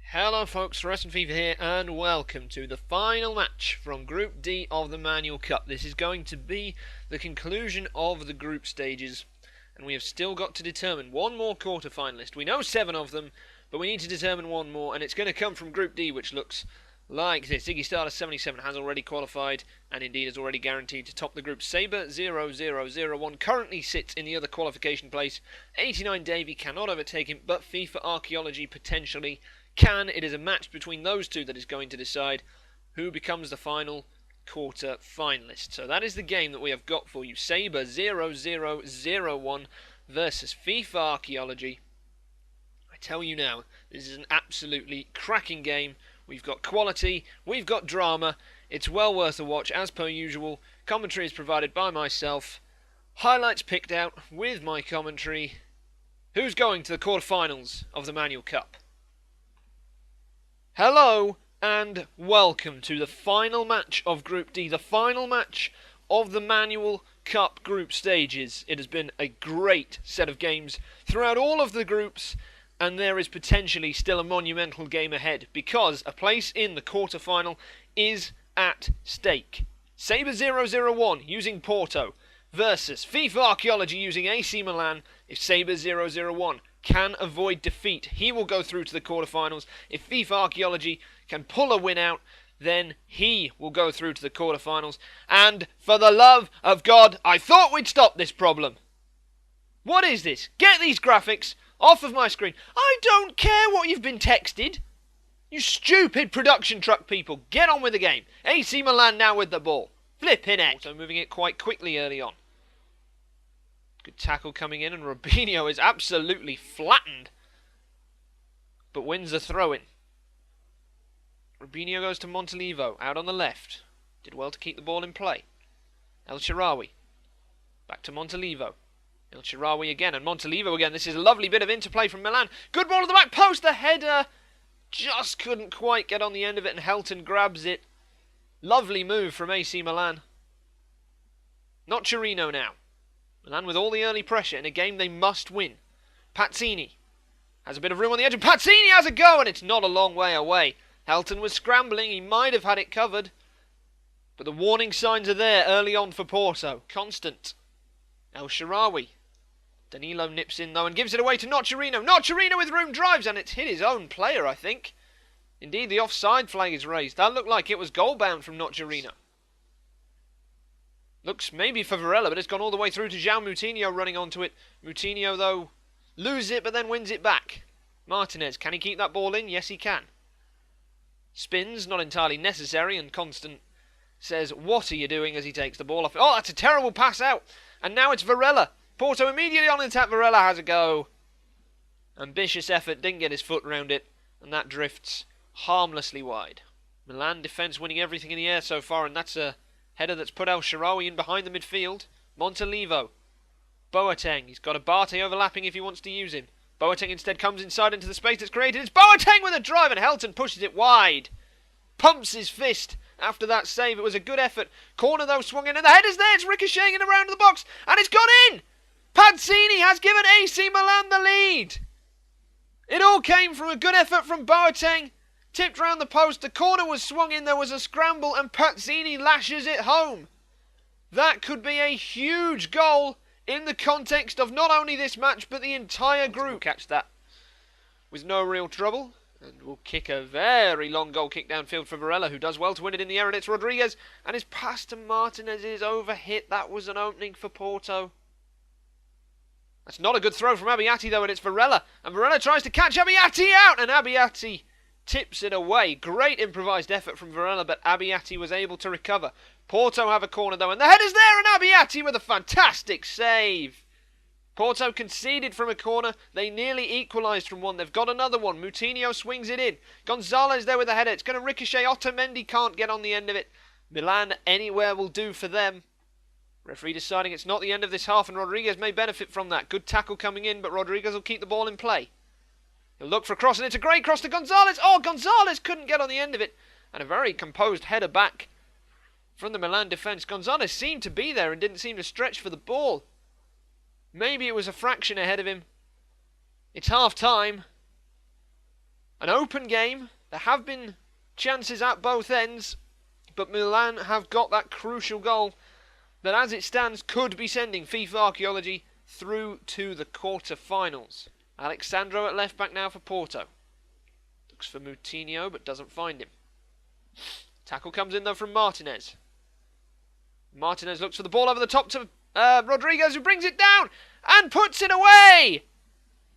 Hello folks, Wrestling FIFA here, and welcome to the final match from Group D of the Manual Cup. This is going to be the conclusion of the group stages, and we have still got to determine one more quarter-finalist. We know 7 of them, but we need to determine one more, and it's going to come from Group D, which looks like this. Ziggy Starter77 has already qualified, and indeed is already guaranteed to top the group. Sabre0001 currently sits in the other qualification place. 89 Davey cannot overtake him, but FIFArchaeology potentially can. It is a match between those two that is going to decide who becomes the final quarter finalist. So that is the game that we have got for you. Sabre0001 versus FIFArchaeology. I tell you now, this is an absolutely cracking game. We've got quality, we've got drama. It's well worth a watch as per usual. Commentary is provided by myself. Highlights picked out with my commentary. Who's going to the quarterfinals of the Manual Cup? Hello and welcome to the final match of Group D, the final match of the Manual Cup group stages. It has been a great set of games throughout all of the groups, and there is potentially still a monumental game ahead because a place in the quarterfinal is at stake. Sabre0001 using Porto versus FIFArchaeology using AC Milan. If Sabre0001 can avoid defeat, he will go through to the quarterfinals. If FIFArchaeology can pull a win out, then he will go through to the quarterfinals. And for the love of God, I thought we'd stop this problem. What is this? Get these graphics off of my screen. I don't care what you've been texted. You stupid production truck people. Get on with the game. AC Milan now with the ball. Flipping it. So moving it quite quickly early on. Good tackle coming in, and Robinho is absolutely flattened, but wins the throw-in. Robinho goes to Montalivo, out on the left. Did well to keep the ball in play. El Shaarawy. Back to Montalivo. El Shaarawy again, and Montalivo again. This is a lovely bit of interplay from Milan. Good ball to the back post, the header. Just couldn't quite get on the end of it, and Helton grabs it. Lovely move from AC Milan. Not Chirino now. Milan with all the early pressure in a game they must win. Pazzini has a bit of room on the edge, and Pazzini has a go, and it's not a long way away. Helton was scrambling, he might have had it covered, but the warning signs are there early on for Porto. Constant. El Shaarawy. Danilo nips in though and gives it away to Nocerino. Nocerino with room drives, and it's hit his own player, I think. Indeed, the offside flag is raised. That looked like it was goal bound from Nocerino. Looks maybe for Varela, but it's gone all the way through to João Moutinho running onto it. Moutinho, though, loses it, but then wins it back. Martinez, can he keep that ball in? Yes, he can. Spins, not entirely necessary, and Constant says, what are you doing, as he takes the ball off. Oh, that's a terrible pass out. And now it's Varela. Porto immediately on attack. Varela has a go. Ambitious effort, didn't get his foot round it, and that drifts harmlessly wide. Milan defence winning everything in the air so far, and that's a header that's put El Shaarawy in behind the midfield. Montalivo. Boateng. He's got Abate overlapping if he wants to use him. Boateng instead comes inside into the space that's created. It's Boateng with a drive, and Helton pushes it wide. Pumps his fist after that save. It was a good effort. Corner though swung in, and the header's there. It's ricocheting in around the box, and it's gone in. Pazzini has given AC Milan the lead. It all came from a good effort from Boateng. Tipped round the post, the corner was swung in, there was a scramble, and Pazzini lashes it home. That could be a huge goal in the context of not only this match, but the entire group. We'll catch that with no real trouble, and we'll kick a very long goal kick downfield for Varela, who does well to win it in the air, and it's Rodriguez, and his pass to Martinez is overhit. That was an opening for Porto. That's not a good throw from Abbiati, though, and it's Varela, and Varela tries to catch Abbiati out, and Abbiati tips it away. Great improvised effort from Varela, but Abbiati was able to recover. Porto have a corner though, and the header's there, and Abbiati with a fantastic save. Porto conceded from a corner. They nearly equalised from one. They've got another one. Moutinho swings it in. Gonzalez there with the header. It's going to ricochet. Otamendi can't get on the end of it. Milan anywhere will do for them. Referee deciding it's not the end of this half, and Rodriguez may benefit from that. Good tackle coming in, but Rodriguez will keep the ball in play. He'll look for a cross, and it's a great cross to Gonzalez. Oh, Gonzalez couldn't get on the end of it. And a very composed header back from the Milan defence. Gonzalez seemed to be there and didn't seem to stretch for the ball. Maybe it was a fraction ahead of him. It's half-time. An open game. There have been chances at both ends, but Milan have got that crucial goal that, as it stands, could be sending FIFArchaeology through to the quarter-finals. Alexandro at left-back now for Porto. Looks for Moutinho, but doesn't find him. Tackle comes in, though, from Martinez. Martinez looks for the ball over the top to Rodriguez, who brings it down and puts it away!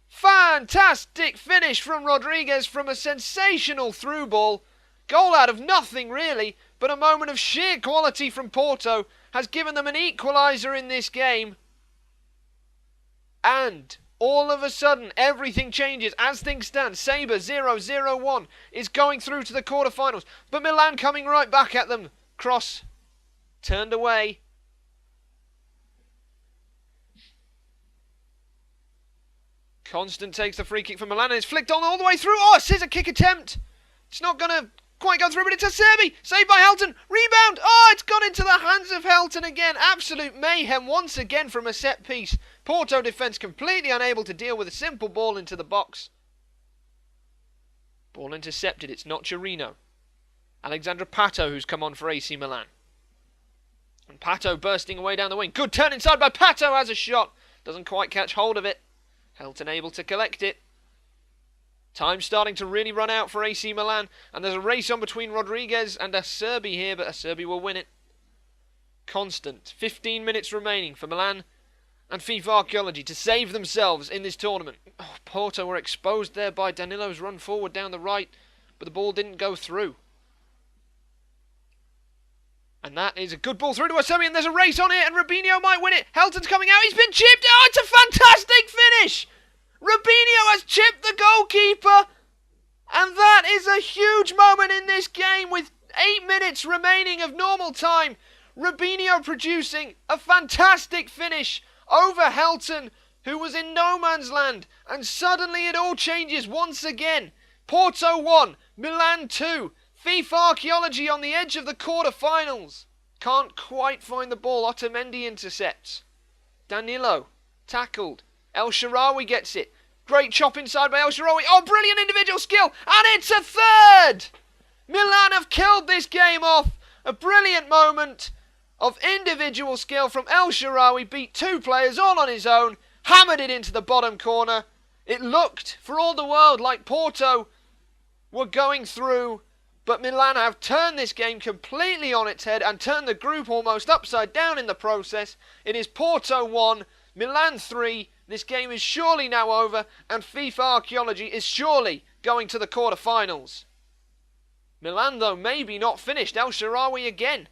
Fantastic finish from Rodriguez from a sensational through ball. Goal out of nothing, really, but a moment of sheer quality from Porto has given them an equaliser in this game. And all of a sudden, everything changes. As things stand, Sabre0001 is going through to the quarterfinals, but Milan coming right back at them. Cross turned away. Constant takes the free kick from Milan and it's flicked on all the way through. Oh, a scissor kick attempt. It's not going to quite go through, but it's a Serbi. Saved by Helton. Rebound. Oh, it's gone into the hands of Helton again. Absolute mayhem once again from a set piece. Porto defence completely unable to deal with a simple ball into the box. Ball intercepted. It's not Chirino. Alexandra Pato, who's come on for AC Milan. And Pato bursting away down the wing. Good turn inside by Pato. Has a shot. Doesn't quite catch hold of it. Helton able to collect it. Time starting to really run out for AC Milan. And there's a race on between Rodriguez and Acerbi here, but Acerbi will win it. Constant. 15 minutes remaining for Milan and FIFArchaeology to save themselves in this tournament. Oh, Porto were exposed there by Danilo's run forward down the right, but the ball didn't go through. And that is a good ball through to Acerbi, and there's a race on it, and Robinho might win it. Helton's coming out, he's been chipped. Oh, it's a fantastic finish! Robinho has chipped the goalkeeper, and that is a huge moment in this game with 8 minutes remaining of normal time. Robinho producing a fantastic finish over Helton, who was in no man's land, and suddenly it all changes once again. Porto 1, Milan 2. FIFArchaeology on the edge of the quarter-finals. Can't quite find the ball. Otamendi intercepts. Danilo tackled. El Shaarawy gets it. Great chop inside by El Shaarawy. Oh, brilliant individual skill. And it's a third. Milan have killed this game off. A brilliant moment of individual skill from El Shaarawy. Beat two players all on his own. Hammered it into the bottom corner. It looked, for all the world, like Porto were going through. But Milan have turned this game completely on its head and turned the group almost upside down in the process. It is Porto 1, Milan 3. This game is surely now over, and FIFArchaeology is surely going to the quarter-finals. Milan, though, maybe not finished. El Shaarawy again.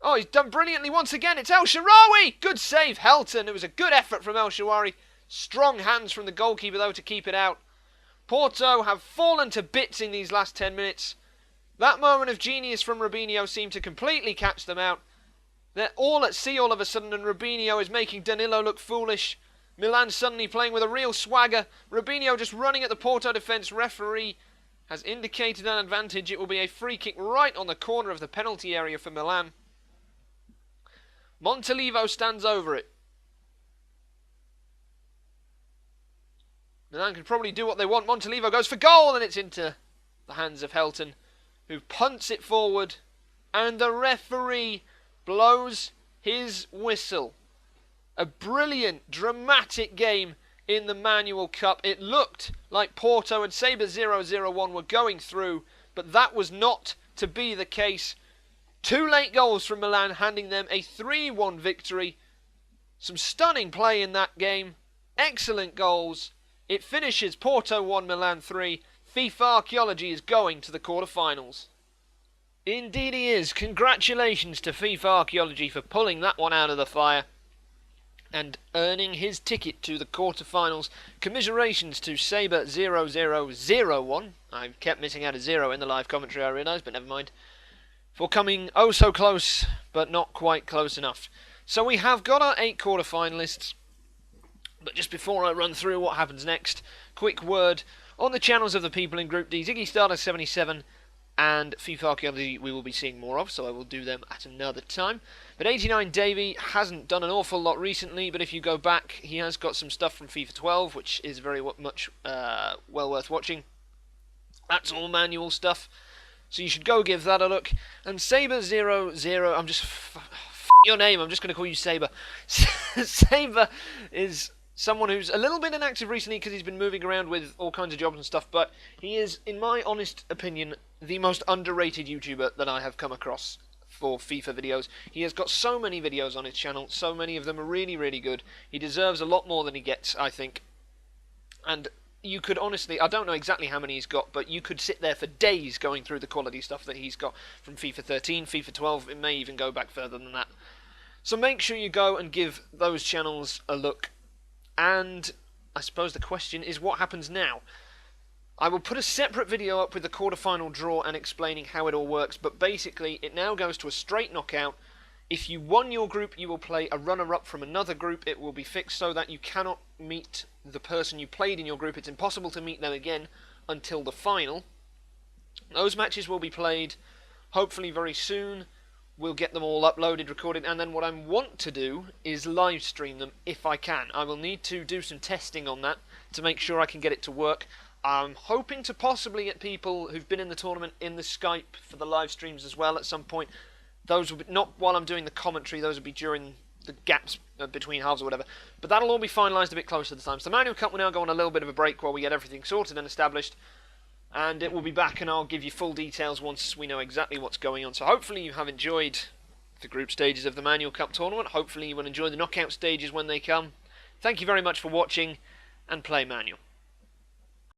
Oh, he's done brilliantly once again. It's El Shaarawy! Good save, Helton. It was a good effort from El Shaarawy. Strong hands from the goalkeeper, though, to keep it out. Porto have fallen to bits in these last 10 minutes. That moment of genius from Robinho seemed to completely catch them out. They're all at sea all of a sudden, and Robinho is making Danilo look foolish. Milan suddenly playing with a real swagger. Robinho just running at the Porto defence. Referee has indicated an advantage. It will be a free kick right on the corner of the penalty area for Milan. Montalivo stands over it. Milan can probably do what they want. Montalivo goes for goal, and it's into the hands of Helton, who punts it forward, and the referee blows his whistle. A brilliant, dramatic game in the Manual Cup. It looked like Porto and Sabre0001 were going through, but that was not to be the case. Two late goals from Milan, handing them a 3-1 victory. Some stunning play in that game. Excellent goals. It finishes Porto 1, Milan 3. FIFArchaeology is going to the quarter-finals. Indeed he is. Congratulations to FIFArchaeology for pulling that one out of the fire and earning his ticket to the quarter-finals. Commiserations to Sabre0001. I kept missing out a 0 in the live commentary, I realise, but never mind. For coming oh so close, but not quite close enough. So we have got our 8 quarter-finalists. But just before I run through what happens next, quick word on the channels of the people in Group D. Ziggy Starter 77 and FIFArchaeology we will be seeing more of, so I will do them at another time. But 89 Davey hasn't done an awful lot recently, but if you go back, he has got some stuff from FIFA 12, which is very much well worth watching. That's all manual stuff, so you should go give that a look. And Sabre0001, I'm just... your name, I'm just going to call you Sabre. Sabre is someone who's a little bit inactive recently because he's been moving around with all kinds of jobs and stuff, but he is, in my honest opinion, the most underrated YouTuber that I have come across for FIFA videos. He has got so many videos on his channel, so many of them are really, really good. He deserves a lot more than he gets, I think. And you could honestly, I don't know exactly how many he's got, but you could sit there for days going through the quality stuff that he's got from FIFA 13, FIFA 12, it may even go back further than that. So make sure you go and give those channels a look. And I suppose the question is, what happens now? I will put a separate video up with the quarterfinal draw and explaining how it all works, but basically it now goes to a straight knockout. If you won your group, you will play a runner-up from another group. It will be fixed so that you cannot meet the person you played in your group. It's impossible to meet them again until the final. Those matches will be played hopefully very soon. We'll get them all uploaded, recorded, and then what I want to do is live stream them if I can. I will need to do some testing on that to make sure I can get it to work. I'm hoping to possibly get people who've been in the tournament in the Skype for the live streams as well at some point. Those will be not while I'm doing the commentary, those will be during the gaps between halves or whatever. But that'll all be finalised a bit closer to the time. So the Manual Cup will now go on a little bit of a break while we get everything sorted and established. And it will be back and I'll give you full details once we know exactly what's going on. So hopefully you have enjoyed the group stages of the Manual Cup tournament. Hopefully you will enjoy the knockout stages when they come. Thank you very much for watching and play Manual.